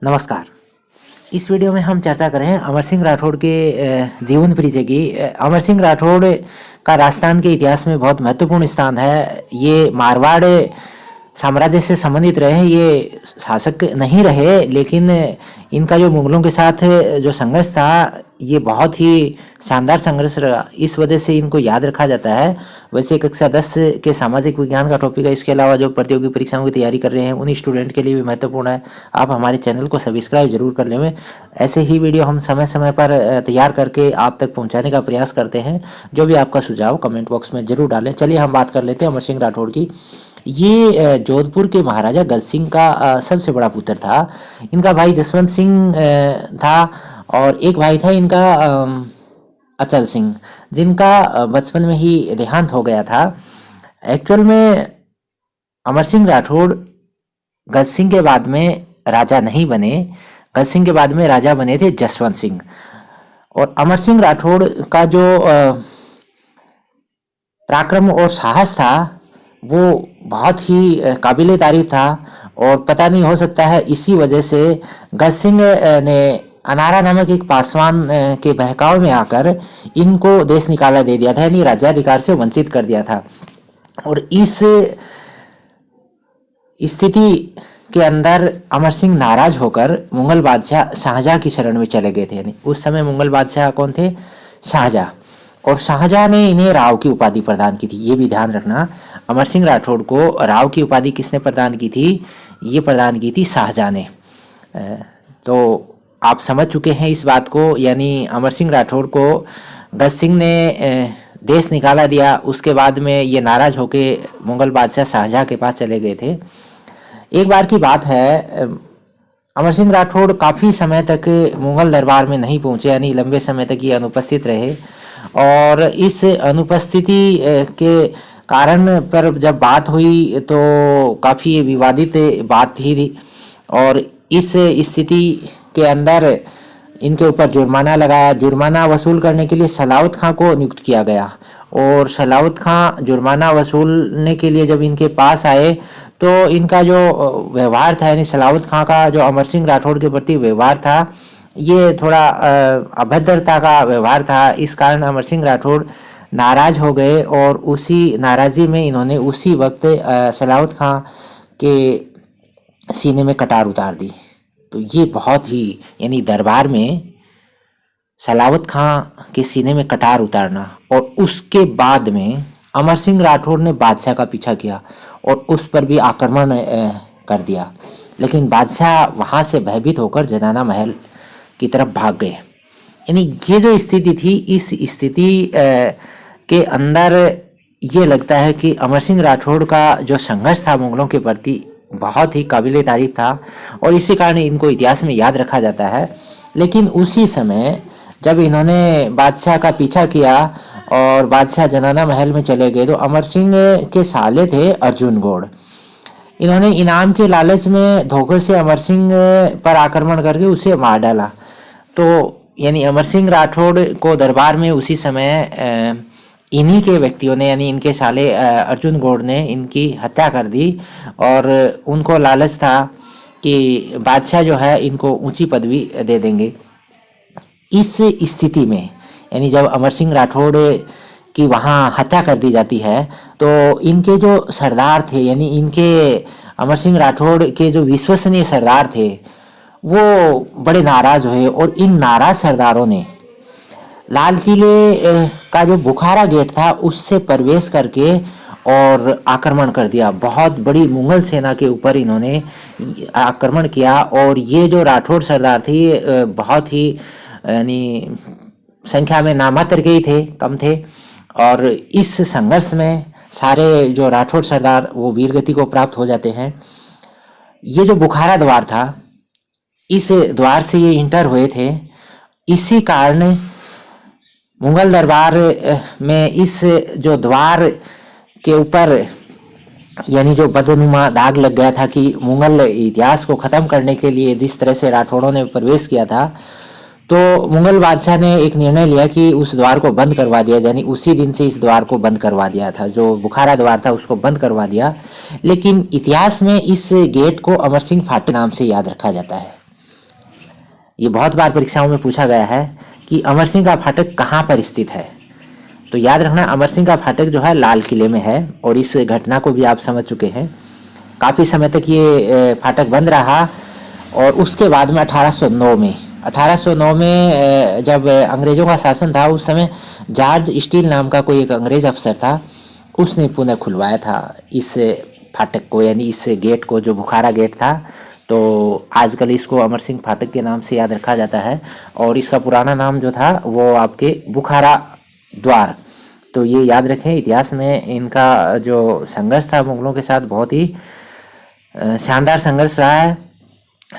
नमस्कार। इस वीडियो में हम चर्चा करें अमर सिंह राठौड़ के जीवन परिचय की। अमर सिंह राठौड़ का राजस्थान के इतिहास में बहुत महत्वपूर्ण स्थान है। ये मारवाड़ साम्राज्य से संबंधित रहे, ये शासक नहीं रहे, लेकिन इनका जो मुगलों के साथ जो संघर्ष था ये बहुत ही शानदार संघर्ष रहा। इस वजह से इनको याद रखा जाता है। वैसे कक्षा 10 के सामाजिक विज्ञान का टॉपिक है। इसके अलावा जो प्रतियोगी परीक्षाओं की तैयारी कर रहे हैं उन स्टूडेंट के लिए भी महत्वपूर्ण है। आप हमारे चैनल को सब्सक्राइब जरूर कर लें। ऐसे ही वीडियो हम समय समय पर तैयार करके आप तक पहुंचाने का प्रयास करते हैं। जो भी आपका सुझाव कमेंट बॉक्स में जरूर डालें। चलिए हम बात कर लेते हैं अमर सिंह राठौड़ की। ये जोधपुर के महाराजा गज सिंह का सबसे बड़ा पुत्र था। इनका भाई जसवंत सिंह था और एक भाई था इनका अचल सिंह, जिनका बचपन में ही देहांत हो गया था। एक्चुअल में अमर सिंह राठौड़ गज सिंह के बाद में राजा नहीं बने। गज सिंह के बाद में राजा बने थे जसवंत सिंह। और अमर सिंह राठौड़ का जो पराक्रम और साहस था वो बहुत ही काबिले तारीफ था। और पता नहीं, हो सकता है इसी वजह से गज सिंह ने अनारा नामक एक पासवान के बहकावे में आकर इनको देश निकाला दे दिया था, यानी राज्याधिकार से वंचित कर दिया था। और इस स्थिति के अंदर अमर सिंह नाराज होकर मुगल बादशाह शाहजहां की शरण में चले गए थे। यानी उस समय मुगल बादशाह कौन थे? शाहजहां। और शाहजहां ने इन्हें राव की उपाधि प्रदान की थी। ये भी ध्यान रखना, अमर सिंह राठौड़ को राव की उपाधि किसने प्रदान की थी? ये प्रदान की थी शाहजहां ने। तो आप समझ चुके हैं इस बात को। यानी अमर सिंह राठौड़ को गज सिंह ने देश निकाला दिया। उसके बाद में ये नाराज होके मुगल बादशाह शाहजहां के पास चले गए थे। एक बार की बात है, अमर सिंह राठौड़ काफ़ी समय तक मुगल दरबार में नहीं पहुंचे, यानी लंबे समय तक ये अनुपस्थित रहे। और इस अनुपस्थिति के कारण पर जब बात हुई तो काफ़ी विवादित बात थी। और इस स्थिति के अंदर इनके ऊपर जुर्माना लगाया। जुर्माना वसूल करने के लिए सलावत खां को नियुक्त किया गया। और सलावत खां जुर्माना वसूलने के लिए जब इनके पास आए तो इनका जो व्यवहार था, यानी सलावत खां का जो अमर सिंह राठौड़ के प्रति व्यवहार था, ये थोड़ा अभद्रता का व्यवहार था। इस कारण अमर सिंह राठौड़ नाराज हो गए और उसी नाराज़ी में इन्होंने उसी वक्त सलावत खां के सीने में कटार उतार दी। तो ये बहुत ही, यानी दरबार में सलावत खां के सीने में कटार उतारना। और उसके बाद में अमर सिंह राठौड़ ने बादशाह का पीछा किया और उस पर भी आक्रमण कर दिया। लेकिन बादशाह वहाँ से भयभीत होकर जनाना महल की तरफ भाग गए। यानी ये जो स्थिति थी, इस स्थिति के अंदर ये लगता है कि अमर सिंह राठौड़ का जो संघर्ष था मुगलों के प्रति बहुत ही काबिले तारीफ था। और इसी कारण इनको इतिहास में याद रखा जाता है। लेकिन उसी समय जब इन्होंने बादशाह का पीछा किया और बादशाह जनाना महल में चले गए तो अमर सिंह के साले थे अर्जुन गौड़। इन्होंने इनाम के लालच में धोखे से अमर सिंह पर आक्रमण करके उसे मार डाला। तो यानी अमर सिंह राठौड़ को दरबार में उसी समय इन्हीं के व्यक्तियों ने, यानी इनके साले अर्जुन गौड़ ने इनकी हत्या कर दी। और उनको लालच था कि बादशाह जो है इनको ऊंची पदवी दे देंगे। इस स्थिति में, यानी जब अमर सिंह राठौड़ की वहाँ हत्या कर दी जाती है तो इनके जो सरदार थे, यानी इनके अमर सिंह राठौड़ के जो विश्वसनीय सरदार थे वो बड़े नाराज हुए। और इन नाराज सरदारों ने लाल किले का जो बुखारा गेट था उससे प्रवेश करके और आक्रमण कर दिया। बहुत बड़ी मुगल सेना के ऊपर इन्होंने आक्रमण किया। और ये जो राठौड़ सरदार थे ये बहुत ही, यानी संख्या में नामात्र के ही थे, कम थे। और इस संघर्ष में सारे जो राठौड़ सरदार वो वीरगति को प्राप्त हो जाते हैं। ये जो बुखारा द्वार था, इस द्वार से ये इंटर हुए थे। इसी कारण मुगल दरबार में इस जो द्वार के ऊपर, यानी जो बदनुमा दाग लग गया था कि मुगल इतिहास को ख़त्म करने के लिए जिस तरह से राठौड़ों ने प्रवेश किया था, तो मुगल बादशाह ने एक निर्णय लिया कि उस द्वार को बंद करवा दिया। यानी उसी दिन से इस द्वार को बंद करवा दिया था, जो बुखारा द्वार था उसको बंद करवा दिया। लेकिन इतिहास में इस गेट को अमर सिंह फाटक नाम से याद रखा जाता है। ये बहुत बार परीक्षाओं में पूछा गया है कि अमर सिंह का फाटक कहाँ पर स्थित है। तो याद रखना, अमर सिंह का फाटक जो है लाल किले में है। और इस घटना को भी आप समझ चुके हैं। काफ़ी समय तक ये फाटक बंद रहा और उसके बाद में 1809 में जब अंग्रेज़ों का शासन था, उस समय जॉर्ज स्टील नाम का कोई एक अंग्रेज अफसर था, उसने पुनः खुलवाया था इस फाटक को, यानी इस गेट को, जो बुखारा गेट था। तो आजकल इसको अमर सिंह फाटक के नाम से याद रखा जाता है और इसका पुराना नाम जो था वो आपके बुखारा द्वार। तो ये याद रखें, इतिहास में इनका जो संघर्ष था मुगलों के साथ बहुत ही शानदार संघर्ष रहा है।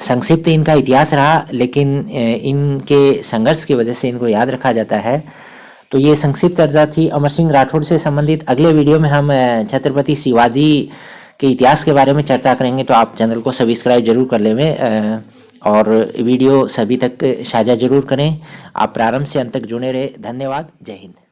संक्षिप्त इनका इतिहास रहा, लेकिन इनके संघर्ष की वजह से इनको याद रखा जाता है। तो ये संक्षिप्त चर्चा थी अमर सिंह राठौड़ से संबंधित। अगले वीडियो में हम छत्रपति शिवाजी के इतिहास के बारे में चर्चा करेंगे। तो आप चैनल को सब्सक्राइब जरूर कर लें और वीडियो सभी तक साझा जरूर करें। आप प्रारंभ से अंत तक जुड़े रहे। धन्यवाद। जय हिंद।